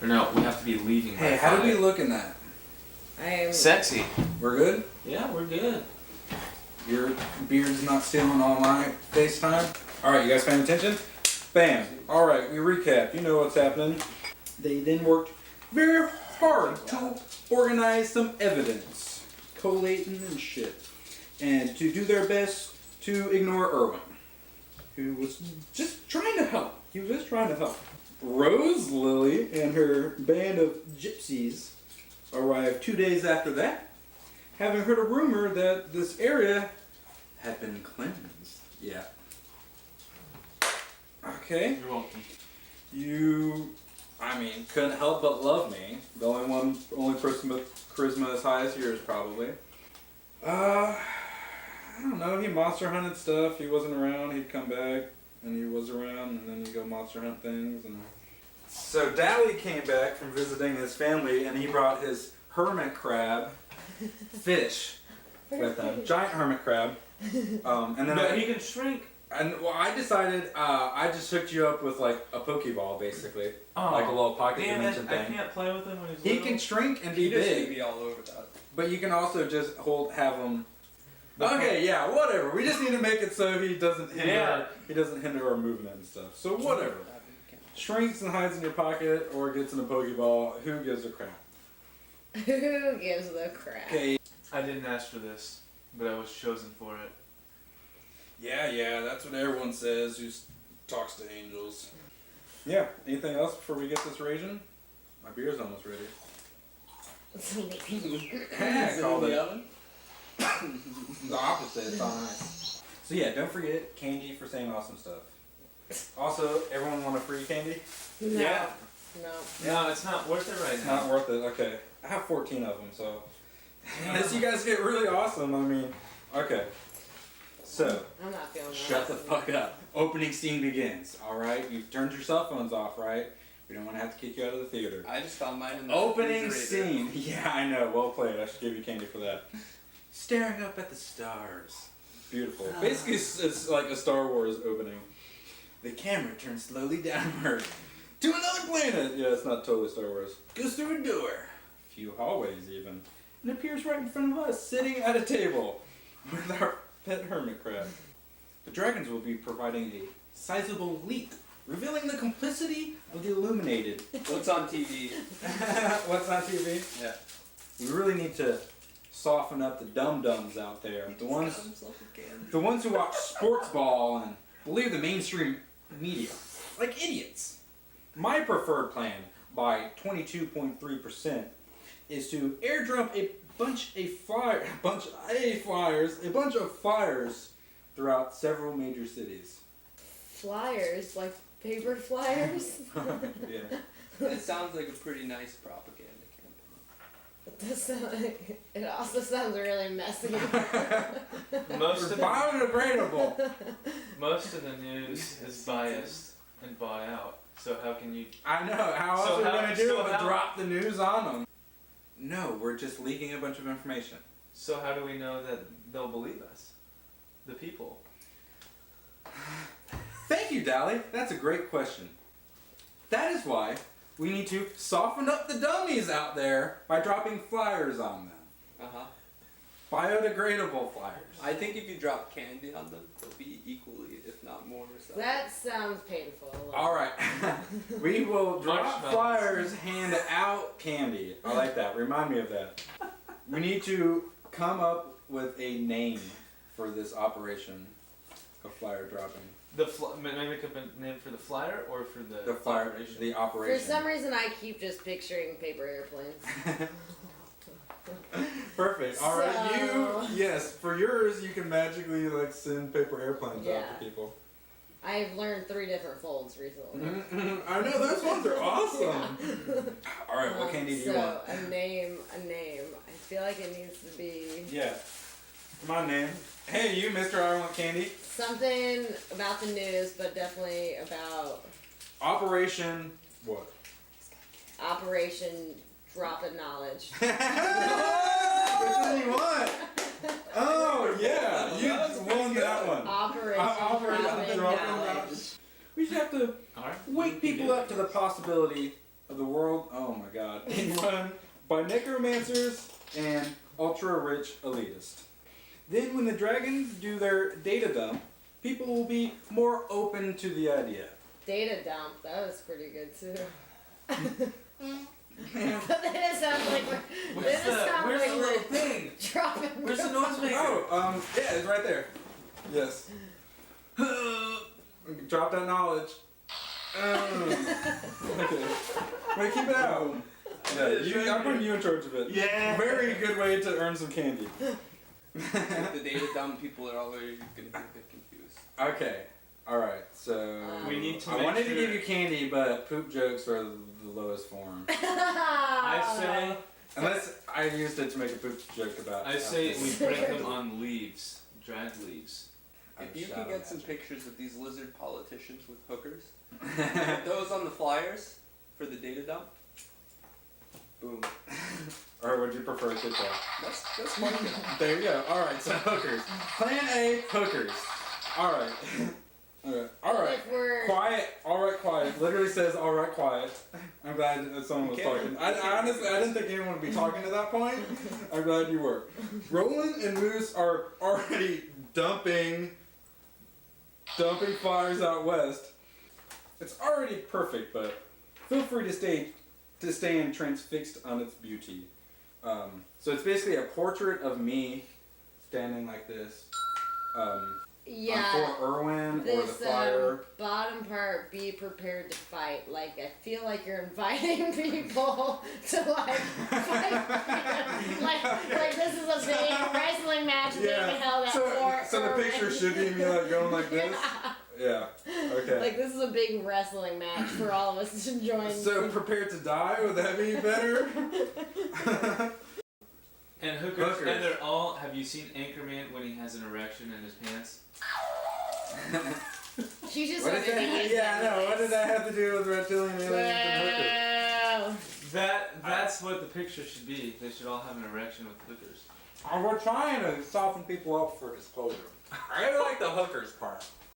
Or no, we have to be leaving. Hey, by how 5. did we look in that? Sexy. We're good? Yeah, we're good. Your beard's not stealing all my FaceTime? Alright, you guys paying attention? Bam. Alright, we recap. You know what's happening. They then worked very hard to organize some evidence. Collating and shit. And to do their best to ignore Irwin, who was just trying to help. He was just trying to help. Rose Lily and her band of gypsies arrived 2 days after that, having heard a rumor that this area had been cleansed. Yeah. Okay. You're welcome. You, couldn't help but love me. The only person with charisma as high as yours, probably. I don't know. He monster hunted stuff. He wasn't around. He'd come back, and he was around, and then he'd go monster hunt things. And so Dally came back from visiting his family, and he brought his hermit crab fish with him, giant hermit crab. And then But he can shrink. And well, I decided I just hooked you up with like a Pokeball, basically, Oh, like a little pocket damn dimension it, thing. I can't play with him when he's He little. can shrink and be He just big, be all over that. but you can also just have him. But Okay, yeah, whatever. We just need to make it so he doesn't hinder. Yeah. He doesn't hinder our movement and stuff. So whatever. Shrinks and hides in your pocket or gets in a Pokeball. Who gives a crap? Who gives the crap? Okay. I didn't ask for this, but I was chosen for it. Yeah, that's what everyone says who talks to angels. Yeah, anything else before we get this raging? My beer's almost ready. Is it Called in it. the oven? The opposite, it's all nice. So yeah, don't forget candy for saying awesome stuff. Also, everyone want a free candy? No. Yeah. No. No, it's not worth it right It's now. not worth it. Okay, I have 14 of them, so unless you guys get really awesome, okay. So, I'm not feeling that. shut the fuck up. Opening scene begins. All right, you've turned your cell phones off, right? We don't want to have to kick you out of the theater. I just found mine in the Opening refrigerator. scene. Yeah, I know. Well played. I should give you candy for that. Staring up at the stars. Beautiful. Basically, it's like a Star Wars opening. The camera turns slowly downward to another planet. Yeah, it's not totally Star Wars. Goes through a door, a few hallways even, and appears right in front of us, sitting at a table with our pet hermit crab. The dragons will be providing a sizable leak, revealing the complicity of the illuminated. What's on TV? What's on TV? Yeah. We really need to soften up the dum-dums out there. The ones who watch sports ball and believe the mainstream media like idiots. My preferred plan by 22.3% is to airdrop a bunch of flyers throughout several major cities. Flyers? Like paper flyers? Yeah. It sounds like a pretty nice propaganda It also sounds really messy. Most of the, Biodegradable. most of the news is biased and bought out. So how can you? I know. How else So are we how- going to do so it but how- drop the news on them? No, we're just leaking a bunch of information. So how do we know that they'll believe us? The people. Thank you, Dally. That's a great question. That is why we need to soften up the dummies out there by dropping flyers on them. Uh-huh. Biodegradable flyers. I think if you drop candy on them, they'll be equally, if not more, so. That sounds painful. Alright. We will drop Marshmallows. flyers, hand out candy. I like that. Remind me of that. We need to come up with a name for this operation of flyer dropping. Maybe it could be named for the flyer or for the flyer, operation? the For operation. some reason, I keep just picturing paper airplanes. Perfect. All right, So- yes, for yours, you can magically like send paper airplanes out Yeah. to people. I've learned 3 different folds recently. I know those ones are awesome. All right, what candy do you want? So, a name. I feel like it needs to be Yeah, my name. Hey, you, Mr. I want candy. something about the news, but definitely about Operation what? Operation Droppin' Knowledge. Which one do you want? Oh yeah, you won that one. Operation Operation Droppin' Droppin' Knowledge. Knowledge. We just have to All right. wake people up to the possibility of of the world, oh my god, being run by necromancers and ultra-rich elitists. Then when the dragons do their data dump, people will be more open to the idea. Data dump, that was pretty good too. But then it sounds like Where's the little thing? dropping. Where's the noise maker? Oh, yeah, it's right there. Yes. Drop that knowledge. Okay. Wait, keep it out. Yeah, I'm putting you in charge of it. Yeah. Very good way to earn some candy. With the data dumb, people are already gonna get a bit confused. Okay. Alright, so We need to I make wanted to sure- give you candy, but poop jokes are the lowest form. I say Unless I used it to make a poop joke about I say how we this- print them on leaves, drag leaves. If you shot can on get that. some pictures of these lizard politicians with hookers, put those on the flyers for the data dump. Boom. Or would you prefer to that? That's marketing. There you go. Alright, so hookers. Plan A, hookers. Alright. Alright. If we're Quiet. Alright, quiet. Literally says alright, quiet. I'm glad that someone was talking. I honestly, I didn't think anyone would be talking at that point. I'm glad you were. Roland and Moose are already dumping flyers out west. It's already perfect, but feel free to stand transfixed on its beauty. So it's basically a portrait of me standing like this. yeah. For Irwin or the This flyer. bottom part, be prepared to fight. Like I feel like you're inviting people to like fight. like this is a big wrestling match being held at Fort So the Irwin. picture should be me like going like this. Yeah. Okay. Like this is a big wrestling match for all of us to join. So prepared to die? Would that be better? And hookers, and they're all. Have you seen Anchorman when he has an erection in his pants? She's just What wanted did to that? use Yeah, that no. What did that have to do with reptilian aliens and hookers? Wow. That's what the picture should be. They should all have an erection with hookers. Oh, we're trying to soften people up for disclosure. I really like the hookers part.